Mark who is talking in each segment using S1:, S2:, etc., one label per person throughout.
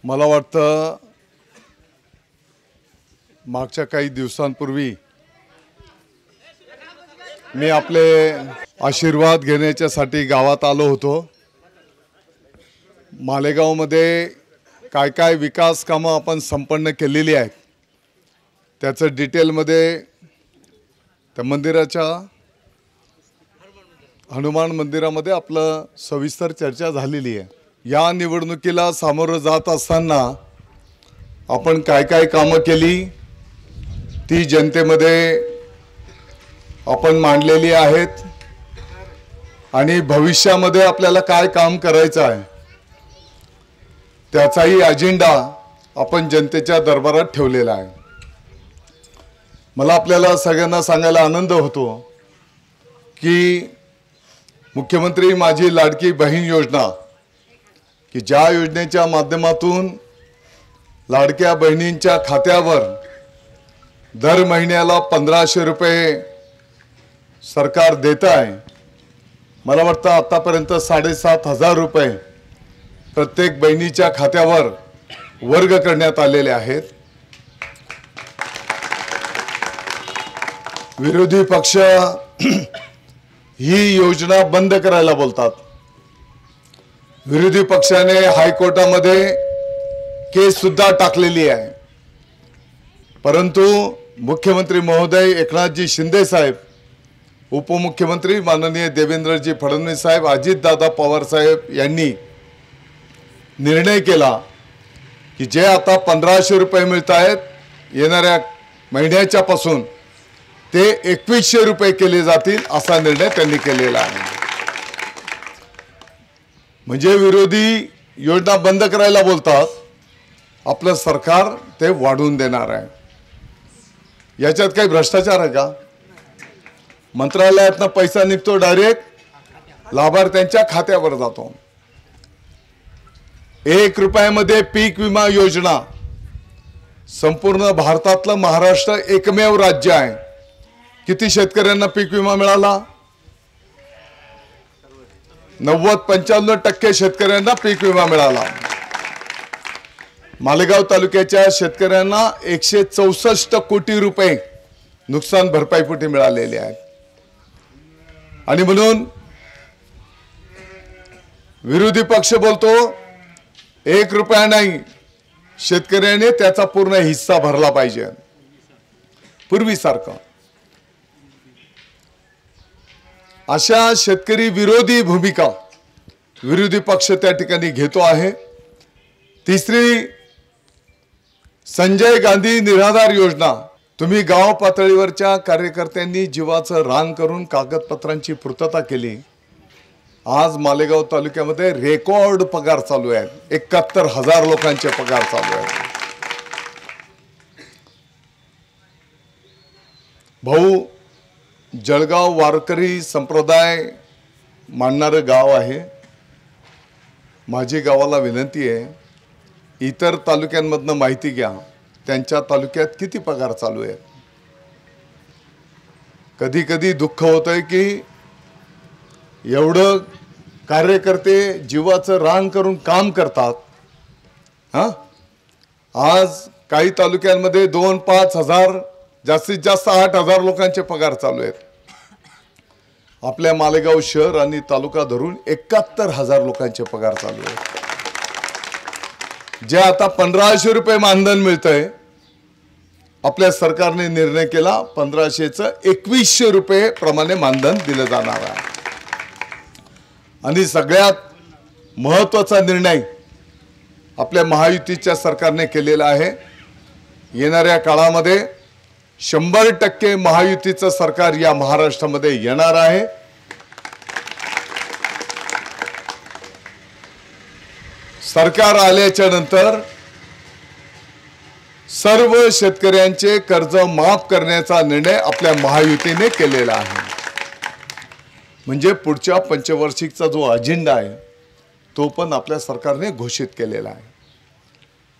S1: मला वाटतं मागच्या काही दिवसांपूर्वी मी आपले आशीर्वाद घेण्यासाठी गावात आलो होतो। मालेगावमध्ये काय काय विकास कामं आपण संपन्न केलेली आहेत त्याचं डिटेलमध्ये त्या मंदिराच्या हनुमान मंदिरामध्ये आपलं सविस्तर चर्चा झालेली आहे। या निवडणुकीला सामोरं जात असताना आपण काय काय कामं केली ती जनतेमध्ये आपण मांडलेली आहेत आणि भविष्यामध्ये आपल्याला काय काम करायचं आहे त्याचाही अजेंडा आपण जनतेच्या दरबारात ठेवलेला आहे। मला आपल्याला सगळ्यांना सांगायला आनंद होतो की मुख्यमंत्री माझी लाडकी बहीण योजना की ज्या योजनेच्या माध्यमातून लाडक्या बहिणींच्या खात्यावर दर महिन्याला 1500 रुपये सरकार देत आहे। मला वाटतं आतापर्यंत 7500 रुपये प्रत्येक बहिणीच्या खात्यावर वर्ग करण्यात आलेले आहेत। विरोधी पक्ष ही योजना बंद करायला बोलतात। विरोधी पक्षाने हायकोर्टामध्ये केस सुद्धा टाकलेली आहे, परंतु मुख्यमंत्री महोदय एकनाथजी शिंदे साहेब, उपमुख्यमंत्री माननीय देवेंद्रजी फडणवीस साहेब, अजितदादा पवार साहेब यांनी निर्णय केला की जे आता 1500 रुपये मिळत आहेत येणाऱ्या महिन्याच्या पासून ते 2100 रुपये केले जातील असा निर्णय त्यांनी केलेला आहे। म्हणजे विरोधी योजना बंद करायला बोलतात, आपलं सरकार ते वाढवून देणार आहे। याच्यात काही भ्रष्टाचार आहे का? मंत्रालयातनं पैसा निघतो डायरेक्ट लाभार्थ्यांच्या खात्यावर जातो। 1 रुपयामध्ये पीक विमा योजना संपूर्ण भारतातलं महाराष्ट्र एकमेव राज्य आहे। किती शेतकऱ्यांना पीक विमा मिळाला? 90-95% शेतकऱ्यांना पीक विमा मिळाला। मालेगाव तालुक्याच्या शेतकऱ्यांना 164 कोटी रुपये नुकसान भरपाईपोटी मिळालेले आहेत। आणि म्हणून विरोधी पक्ष बोलतो 1 रुपया नाही, शेतकऱ्याने त्याचा पूर्ण हिस्सा भरला पाहिजे पूर्वीसारखं। अशा शेतकरी विरोधी भूमिका विरोधी पक्ष त्या ठिकाणी घेतो आहे। तिसरी संजय गांधी निराधार योजना, तुम्ही गाव पातळीवरच्या कार्यकर्त्यांनी जीवाचं रान करून कागदपत्रांची पूर्तता केली। आज मालेगाव तालुक्यामध्ये रेकॉर्ड पगार चालू आहेत, 71,000 लोकांचे पगार चालू आहेत। भाऊ जळगाव वारकरी संप्रदाय मानणारं गाव आहे। माझी गावाला विनंती आहे, इतर तालुक्यांमधनं माहिती घ्या त्यांच्या तालुक्यात किती पगार चालू आहेत। कधी कधी दुःख होतंय की एवढं कार्यकर्ते जीवाचं रान करून काम करतात। आज काही तालुक्यांमध्ये 2-5 हजार, जास्तीत जास्त 8,000 लोकांचे पगार चालू आहेत। आपल्या मालेगाव शहर आणि तालुका धरून 71,000 लोकांचे पगार चालू आहेत। जे आता 1500 रुपये मानधन मिळतंय, आपल्या सरकारने निर्णय केला 1500चं 2100 रुपये प्रमाणे मानधन दिलं जाणार आहे। आणि सगळ्यात महत्त्वाचा निर्णय आपल्या महायुतीच्या सरकारने केलेला आहे। येणाऱ्या काळामध्ये 100% महायुतीचं सरकार या महाराष्ट्रामध्ये येणार आहे। सरकार आल्याच्या नंतर सर्व शेतकऱ्यांचे कर्ज माफ करण्याचा निर्णय आपल्या महायुतीने केलेला आहे। म्हणजे पुढच्या पंचवार्षिकचा जो अजेंडा आहे तो पण आपल्या सरकारने घोषित केलेला आहे।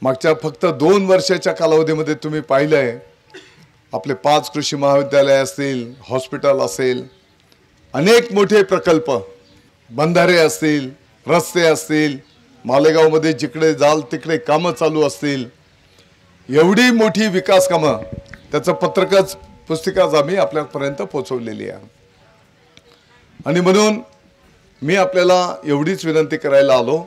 S1: मागच्या फक्त 2 वर्षाच्या कालावधीमध्ये तुम्ही पाहिलंय आपले 5 कृषी महाविद्यालय असतील, हॉस्पिटल असेल, अनेक मोठे प्रकल्प, बंधारे असतील, रस्ते असतील, मालेगावमध्ये जिकडे जाल तिकडे कामं चालू असतील, एवढी मोठी विकास कामं, त्याचं पुस्तिकाच आम्ही आपल्यापर्यंत पोहोचवलेली आहे. आणि म्हणून मी आपल्याला एवढीच विनंती करायला आलो,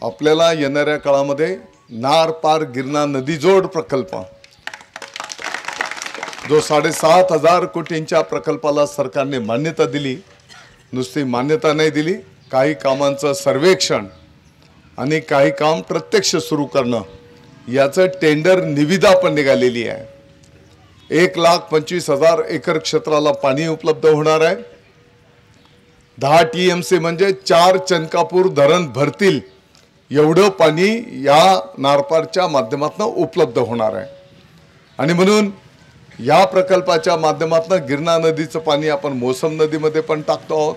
S1: आपल्याला येणाऱ्या काळामध्ये नार पार गिरणा नदीजोड प्रकल्प, जो 7,500 कोटींच्या प्रकल्पाला सरकारने मान्यता दिली, नुसती मान्यता नाही दिली, काही कामांचं सर्वेक्षण आणि काही काम प्रत्यक्ष सुरू करणं, याचं टेंडर निविदा पण निघालेली आहे. 1,25,000 एकर क्षेत्राला पाणी उपलब्ध होणार आहे. 10 TMC म्हणजे 4 चनकापूर धरण भरतील एवढं पाणी या नारपारच्या माध्यमातून उपलब्ध होणार आहे. आणि म्हणून या प्रकल्पाच्या माध्यमातून गिरणा नदीचं पाणी आपण मोसम नदीमध्ये पण टाकतो आहोत.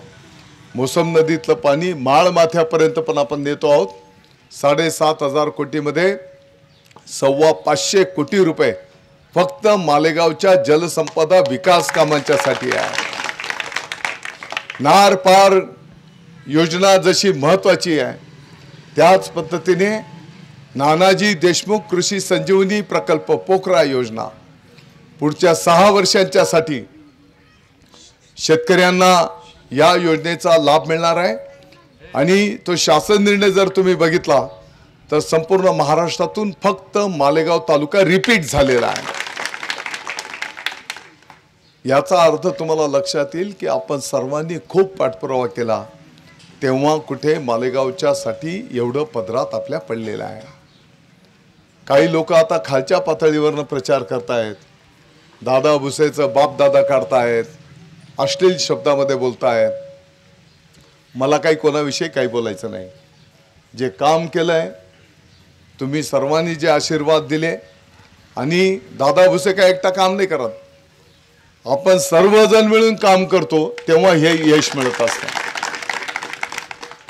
S1: मोसम नदीतलं पाणी माळमाथ्यापर्यंत पण आपण नेतो आहोत. 7,500 कोटीमध्ये 525 कोटी रुपये फक्त मालेगावच्या जलसंपदा विकास कामांच्यासाठी आहे. नार पार योजना जशी महत्वाची आहे, त्याच पद्धतीने नानाजी देशमुख कृषी संजीवनी प्रकल्प पोखरा योजना पुढच्या 6 वर्षांच्यासाठी शेतकऱ्यांना या योजनेचा लाभ मिळणार आहे. आणि तो शासन निर्णय जर तुम्ही बघितला तर संपूर्ण महाराष्ट्रातून फक्त मालेगाव तालुका रिपीट झालेला आहे. याचा अर्थ तुम्हाला लक्षात येईल की आपण सर्वांनी खूप पाठपुरावा केला, तेव्हा कुठे मालेगावच्यासाठी एवढं पदरात आपल्या पडलेलं आहे. काही लोक आता खालच्या पातळीवरनं प्रचार करतायत, दादा भुसेचं बाप दादा काढतायत, अश्लील शब्दामध्ये बोलतायत. मला काही कोणाविषयी काही बोलायचं नाही. जे काम केलंय, तुम्ही सर्वांनी जे आशीर्वाद दिले, आणि दादा भुसे काय एकटा काम नाही करत, आपण सर्वजण मिळून काम करतो तेव्हा हे यश मिळत असतं.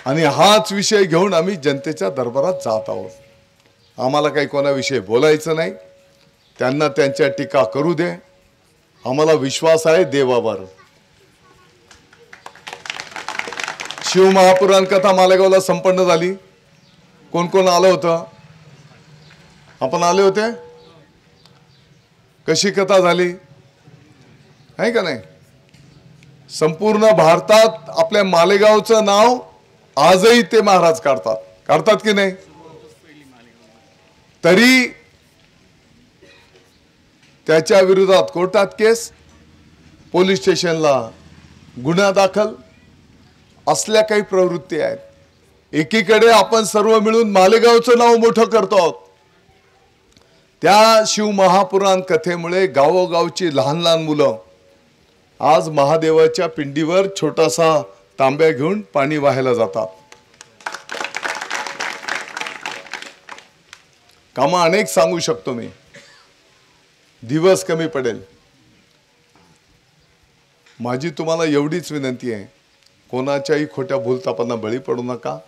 S1: आणि हाच विषय घेऊन आम्ही जनतेच्या दरबारात जात आहोत. आम्हाला काही कोणाविषयी बोलायचं नाही, त्यांना त्यांच्या टीका करू दे. आम्हाला विश्वास आहे देवावर. शिवमहापुराण कथा मालेगावला संपन्न झाली. कोण कोण आलं होतं? आपण आले होते? कशी कथा झाली आहे का नाही? संपूर्ण भारतात आपल्या मालेगावचं नाव आजही ते महाराज काढतात की नाही? तरी त्याच्या विरोधात कोर्टात केस, पोलीस स्टेशनला गुन्हा दाखल, असल्या काही प्रवृत्ती आहेत. एकीकडे आपण सर्व मिळून मालेगावचं नाव मोठं करतो आहोत. त्या शिवमहापुराण कथेमुळे गावोगावची लहान लहान मुलं आज महादेवाच्या पिंडीवर छोटासा तांब्या घेऊन पाणी वाहायला जातात. कामं अनेक सांगू शकतो मी, दिवस कमी पडेल. माझी तुम्हाला एवढीच विनंती आहे, कोणाच्याही खोट्या भूलथापांना बळी पडू नका.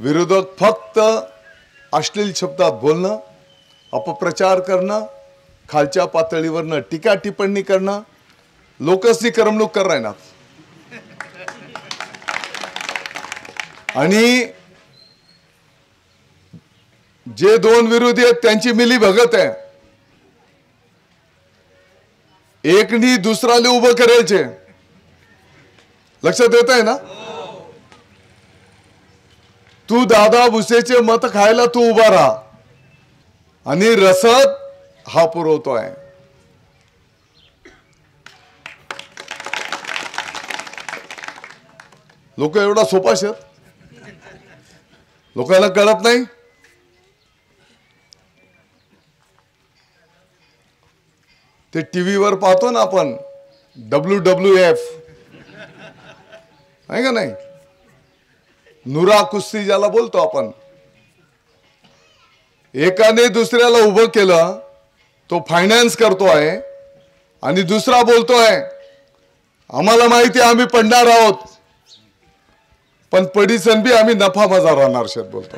S1: विरोधक फक्त अश्लील शब्दात बोलणं, अपप्रचार करणं, खालच्या पातळीवरनं टीका टिप्पणी करणं, लोकसनी करमणूक कर राहणार. आणि जे दोन विरोधी आहेत त्यांची मिली भगत आहे. एकनी दुसराले उभं करायचे. लक्षात येत आहे ना? तू दादा भुसेचे मत खायला तू उभा राहा आणि रसद हा पुरवतोय. लोक एवढा सोपा शेत, लोकांना कळत नाही. ते टीव्हीवर पाहतो ना आपण, WWF आहे का नाही, नुरा कुस्ती ज्याला बोलतो आपण. एकाने दुसऱ्याला उभं केलं, तो फायनान्स करतोय आणि दुसरा बोलतोय आम्हाला माहिती आम्ही पडणार आहोत, पण पडीसन बी आम्ही नफा मजा राहणार शेत बोलतो.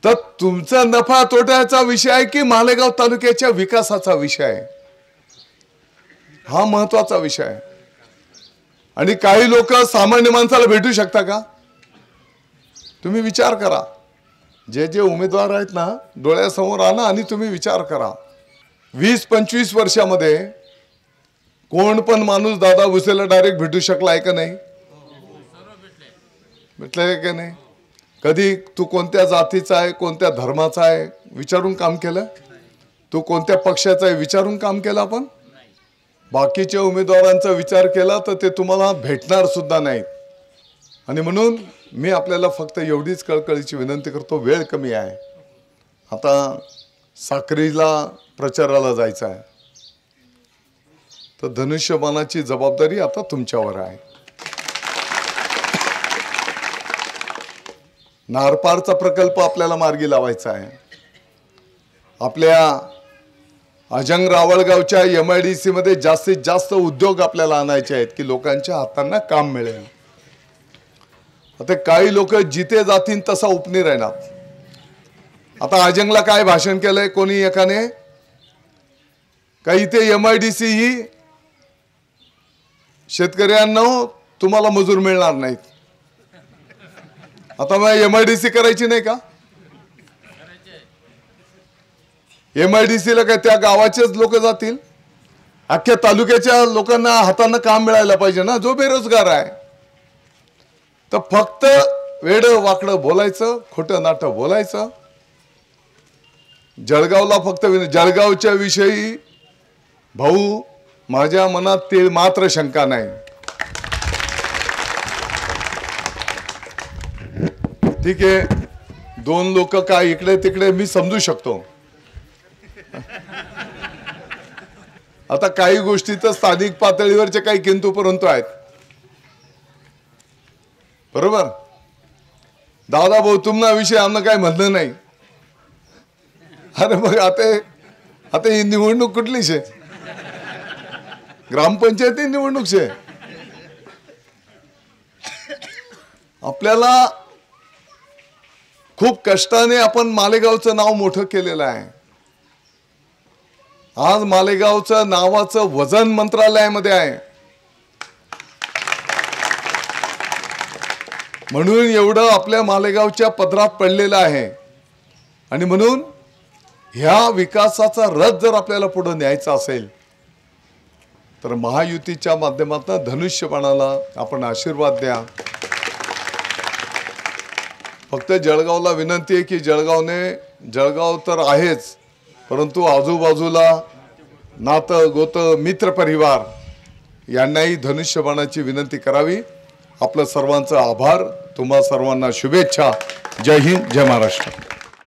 S1: तर तुमचा नफा तोट्याचा विषय आहे की मालेगाव तालुक्याच्या विकासाचा विषय आहे? हा महत्वाचा विषय आहे. आणि काही लोक सामान्य माणसाला भेटू शकता का? तुम्ही विचार करा. जे जे उमेदवार आहेत ना, डोळ्यासमोर आणा आणि तुम्ही विचार करा. 20-25 वर्षामध्ये कोण पण माणूस दादा भुसेला डायरेक्ट भेटू शकला आहे का नाही? भेटले का नाही? कधी तू कोणत्या जातीचा आहे, कोणत्या धर्माचा आहे विचारून काम केलं? तू कोणत्या पक्षाचा आहे विचारून काम केलं आपण? बाकीच्या उमेदवारांचा विचार केला तर ते तुम्हाला भेटणार सुद्धा नाहीत. आणि म्हणून मी आपल्याला फक्त एवढीच कळकळीची विनंती करतो. वेळ कमी आहे. आता साक्रीला प्रचाराला जायचं आहे, तर धनुष्यबाणाची जबाबदारी आता तुमच्यावर आहे. नारपारचा प्रकल्प आपल्याला मार्गी लावायचा आहे. आपल्या अजंग रावळगावच्या MIDC मध्ये जास्तीत जास्त उद्योग आपल्याला आणायचे आहेत की लोकांच्या हातांना काम मिळेल. आता काही लोक जिथे जातील तसा उपनी राहणार. आता अजंगला काय भाषण केलंय कोणी एकाने? काही ते MIDC ही शेतकऱ्यांना तुम्हाला मजूर मिळणार नाहीत. आता मग MIDC करायची नाही का? MIDC ला काय त्या गावाचेच लोक जातील? अख्ख्या तालुक्याच्या लोकांना हातांना काम मिळायला पाहिजे ना, जो बेरोजगार आहे. तर फक्त वेडं वाकडं बोलायचं, खोटं नाटं बोलायचं. जळगावला फक्त जळगावच्या विषयी भाऊ माझ्या मनात ते मात्र शंका नाही. ठीक आहे, दोन लोक काय इकडे तिकडे मी समजू शकतो. आता काही गोष्टी तर स्थानिक पातळीवरचे काही किंतु परंतु आहेत. बरोबर? दादा भाऊ तुम्हाला विषय आम्हाला काय म्हणलं नाही. अरे मग आता ही निवडणूक कुठलीच आहे? ग्रामपंचायती निवडणूक आहे. आपल्याला खूप कष्टाने आपण मालेगावचं नाव मोठं केलेलं आहे. आज मालेगावचं नावाचं वजन मंत्रालयामध्ये आहे. म्हणून एवढं आपल्या मालेगावच्या पदरात पडलेलं आहे. आणि म्हणून ह्या विकासाचा रथ जर आपल्याला पुढे न्यायचा असेल तर महायुतीच्या माध्यमातून धनुष्यबाणाला आपण आशीर्वाद द्या. फक्त जळगावला विनंती आहे की जळगाव तर आहेच, परंतु आजूबाजूला नातं गोतं मित्र परिवार यांनाही धनुष्यबाणाची विनंती करावी. आपलं सर्वांचं आभार. तुम्हा सर्वांना शुभेच्छा. जय हिंद, जय महाराष्ट्र.